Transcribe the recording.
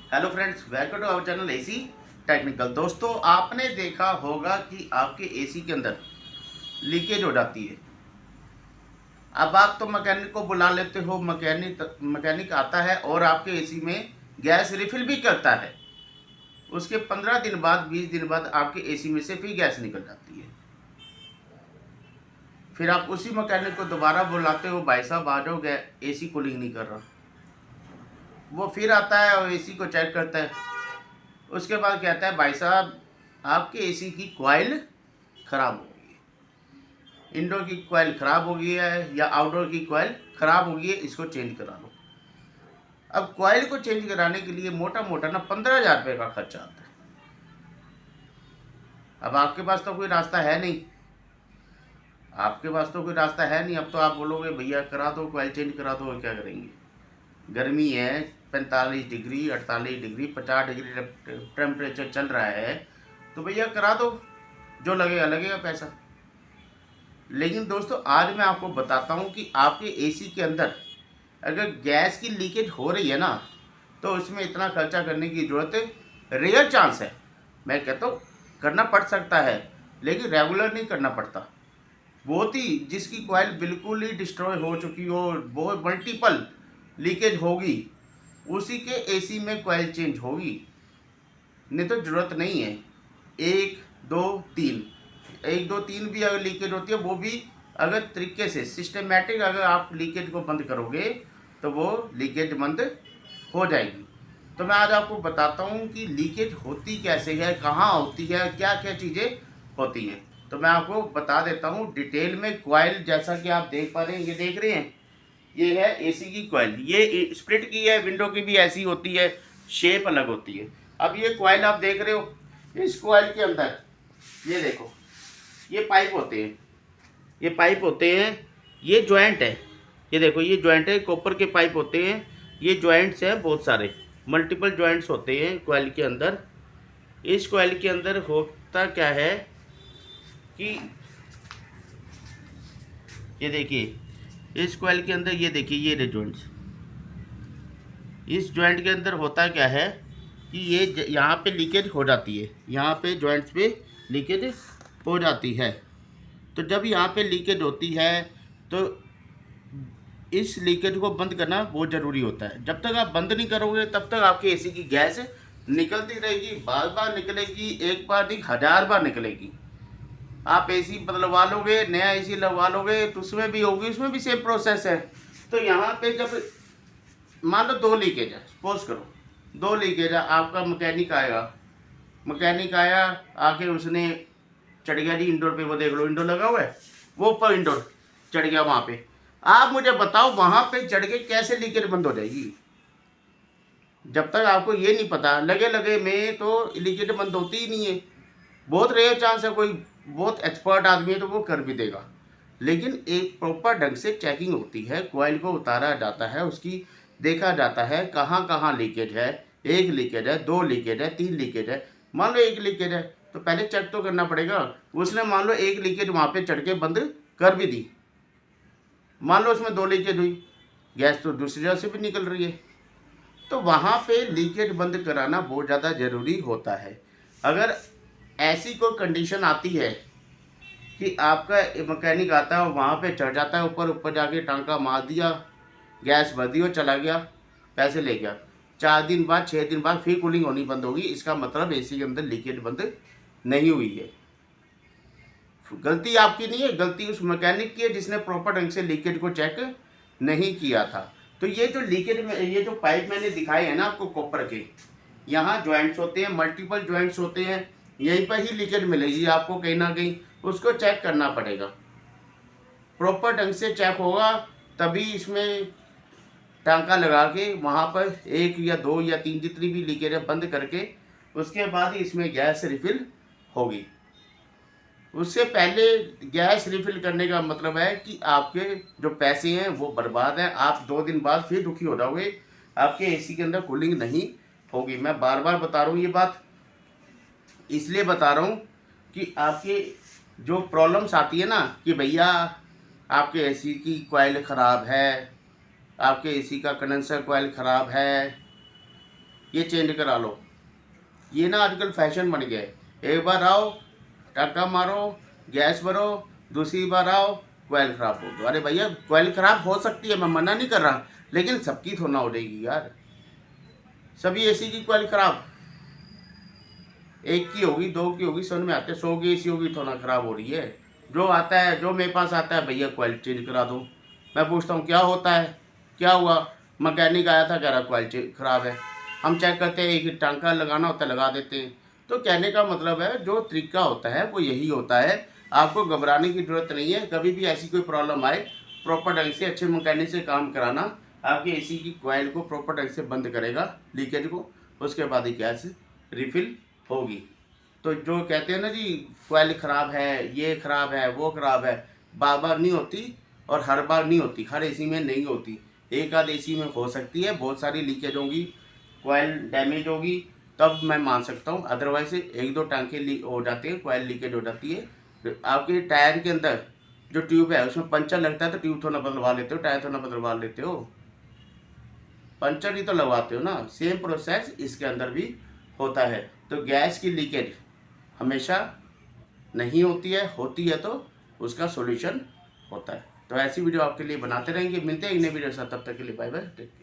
Hello friends, welcome to our channel AC technical. दोस्तों, आपने देखा होगा कि आपके एसी के अंदर लीकेज हो जाती है। अब आप तो मैकेनिक को बुला लेते हो, मैकेनिक आता है और आपके एसी में गैस रिफिल भी करता है। उसके 15 दिन बाद 20 दिन बाद आपके एसी में से फिर गैस निकल जाती है। फिर आप उसी मैकेनिक को दोबारा बुलाते हो, भाई साहब आ जाओ, एसी कूलिंग नहीं कर रहा। वो फिर आता है और एसी को चेक करता है। उसके बाद कहता है, भाई साहब आपके एसी की कॉइल ख़राब हो गई है, इंडोर की कॉइल ख़राब हो गई है या आउटडोर की कॉइल ख़राब हो गई है, इसको चेंज करा लो। अब कॉइल को चेंज कराने के लिए मोटा मोटा ना 15,000 रुपये का खर्चा आता है। अब आपके पास तो कोई रास्ता है नहीं, अब तो आप बोलोगे भैया करा दो, कॉइल चेंज करा दो। और क्या करेंगे? गर्मी है, 45 डिग्री 48 डिग्री 50 डिग्री टेम्परेचर चल रहा है, तो भैया करा दो, जो लगेगा लगेगा पैसा। लेकिन दोस्तों, आज मैं आपको बताता हूँ कि आपके एसी के अंदर अगर गैस की लीकेज हो रही है ना, तो उसमें इतना खर्चा करने की ज़रूरत रेयर चांस है। मैं कहता हूँ करना पड़ सकता है, लेकिन रेगुलर नहीं करना पड़ता। बहुत ही जिसकी कॉइल बिल्कुल ही डिस्ट्रॉय हो चुकी हो, बहुत मल्टीपल लीकेज होगी, उसी के एसी में कॉइल चेंज होगी। नहीं तो ज़रूरत नहीं है। 1 2 3 1 2 3 भी अगर लीकेज होती है, वो भी अगर तरीके से सिस्टमेटिक अगर आप लीकेज को बंद करोगे तो वो लीकेज बंद हो जाएगी। तो मैं आज आपको बताता हूँ कि लीकेज होती कैसे है, कहाँ होती है, क्या क्या चीज़ें होती हैं। तो मैं आपको बता देता हूँ डिटेल में। कॉइल जैसा कि आप देख पा रहे हैं, ये देख रहे हैं, ये है एसी की कॉइल। ये स्प्लिट की है, विंडो की भी ऐसी होती है, शेप अलग होती है। अब ये कॉइल आप देख रहे हो, इस कॉइल के अंदर ये देखो, ये पाइप होते हैं, ये जॉइंट है, ये देखो ये जॉइंट है, कॉपर के पाइप होते हैं। ये जॉइंट्स हैं, बहुत सारे मल्टीपल जॉइंट्स होते हैं कॉइल के अंदर। इस कॉइल के अंदर होता क्या है कि ये देखिए, इस कॉइल के अंदर ये देखिए, ये जॉइंट्स, इस जॉइंट के अंदर होता क्या है कि ये यहाँ पे लीकेज हो जाती है, यहाँ पे जॉइंट्स पे लीकेज हो जाती है। तो जब यहाँ पे लीकेज होती है तो इस लीकेज को बंद करना बहुत ज़रूरी होता है। जब तक आप बंद नहीं करोगे तब तक आपके एसी की गैस निकलती रहेगी, बार बार निकलेगी, एक बार नहीं 1000 बार निकलेगी। आप एसी बदलवा लोगे, नया एसी लगवा लोगे तो उसमें भी होगी, उसमें भी सेम प्रोसेस है। तो यहाँ पे जब मान लो 2 लीकेज है, सपोज करो 2 लीकेज है, आपका मैकेनिक आया, आके उसने चढ़ गया जी इंडोर पे, वो देख लो इंडोर लगा हुआ है, वो ऊपर इंडोर चढ़ गया वहाँ पे। आप मुझे बताओ वहाँ पे चढ़ के कैसे लीकेज बंद हो जाएगी? जब तक आपको ये नहीं पता, लगे लगे में तो लीकेज बंद होती ही नहीं है। बहुत रेयर चांस है, कोई बहुत एक्सपर्ट आदमी है तो वो कर भी देगा, लेकिन एक प्रॉपर ढंग से चेकिंग होती है। कॉइल को उतारा जाता है, उसकी देखा जाता है कहाँ कहाँ लीकेज है। 1 लीकेज है, 2 लीकेज है, 3 लीकेज है। मान लो 1 लीकेज है तो पहले चेक तो करना पड़ेगा। उसने मान लो 1 लीकेज वहाँ पे चढ़ के बंद कर भी दी, मान लो उसमें 2 लीकेज हुई, गैस तो दूसरी जगह से भी निकल रही है। तो वहाँ पे लीकेज बंद कराना बहुत ज़्यादा ज़रूरी होता है। अगर ऐसी कोई कंडीशन आती है कि आपका मैकेनिक आता है और वहाँ पे चढ़ जाता है, ऊपर जाके टांका मार दिया, गैस भर दी और चला गया, पैसे ले गया, 4 दिन बाद 6 दिन बाद फिर कूलिंग होनी बंद होगी, इसका मतलब एसी के अंदर लीकेज बंद नहीं हुई है। गलती आपकी नहीं है, गलती उस मैकेनिक की है जिसने प्रॉपर ढंग से लीकेज को चेक नहीं किया था। तो ये जो लीकेज में ये जो पाइप मैंने दिखाए हैं ना आपको कॉपर के, यहाँ जॉइंट्स होते हैं, मल्टीपल जॉइंट्स होते हैं, यहीं पर ही लीकेज मिलेगी आपको कहीं ना कहीं। उसको चेक करना पड़ेगा, प्रॉपर ढंग से चेक होगा, तभी इसमें टांका लगा के वहाँ पर 1 या 2 या 3 जितनी भी लीकेज है बंद करके उसके बाद ही इसमें गैस रिफिल होगी। उससे पहले गैस रिफिल करने का मतलब है कि आपके जो पैसे हैं वो बर्बाद हैं। आप 2 दिन बाद फिर दुखी हो जाओगे, आपके एसी के अंदर कूलिंग नहीं होगी। मैं बार बार बता रहा हूँ, ये बात इसलिए बता रहा हूँ कि आपके जो प्रॉब्लम्स आती है ना कि भैया आपके एसी की कॉइल ख़राब है, आपके एसी का कंडेंसर कॉइल ख़राब है, ये चेंज करा लो। ये ना आजकल फैशन बन गया है, एक बार आओ टाका मारो, गैस भरो, दूसरी बार आओ कोयल ख़राब हो। तो अरे भैया कोयल ख़राब हो सकती है, मैं मना नहीं कर रहा, लेकिन सबकी थोड़ा ना हो जाएगी यार। सभी एसी की कोयल ख़राब, एक की होगी, दो की होगी, समझ में आते, 100 की एसी होगी थोड़ा ख़राब हो रही है। जो आता है, जो मेरे पास आता है, भैया कोयल चेंज करा दो। मैं पूछता हूँ क्या होता है, क्या हुआ, मैकेनिक आया था कह रहा कोयल ख़राब है। हम चेक करते हैं, एक टांका लगाना होता है, लगा देते हैं। तो कहने का मतलब है जो तरीका होता है वो यही होता है। आपको घबराने की ज़रूरत नहीं है। कभी भी ऐसी कोई प्रॉब्लम आए, प्रॉपर ढंग से अच्छे मैकेनिक से काम कराना, आपके एसी की कोयल को प्रॉपर ढंग से बंद करेगा लीकेज को, उसके बाद ही गैस रिफिल होगी। तो जो कहते हैं ना जी कोयल ख़राब है, ये ख़राब है, वो ख़राब है, बार बार नहीं होती और हर बार नहीं होती, हर एसी में नहीं होती। एक आध एसी में हो सकती है, बहुत सारी लीकेज होगी, कोयल डैमेज होगी, तब मैं मान सकता हूँ। अदरवाइज एक दो टांके हो जाते हैं, कोयल लीकेज हो जाती है। तो आपके टायर के अंदर जो ट्यूब है उसमें पंचर लगता है, तो ट्यूब थोड़ा बदलवा लेते हो, टायर थोड़ा बदलवा लेते हो, पंचर ही तो लगवाते हो ना। सेम प्रोसेस इसके अंदर भी होता है। तो गैस की लीकेज हमेशा नहीं होती है तो उसका सॉल्यूशन होता है। तो ऐसी वीडियो आपके लिए बनाते रहेंगे। मिलते हैं एक नई वीडियो के साथ, तब तक के लिए बाय बाय।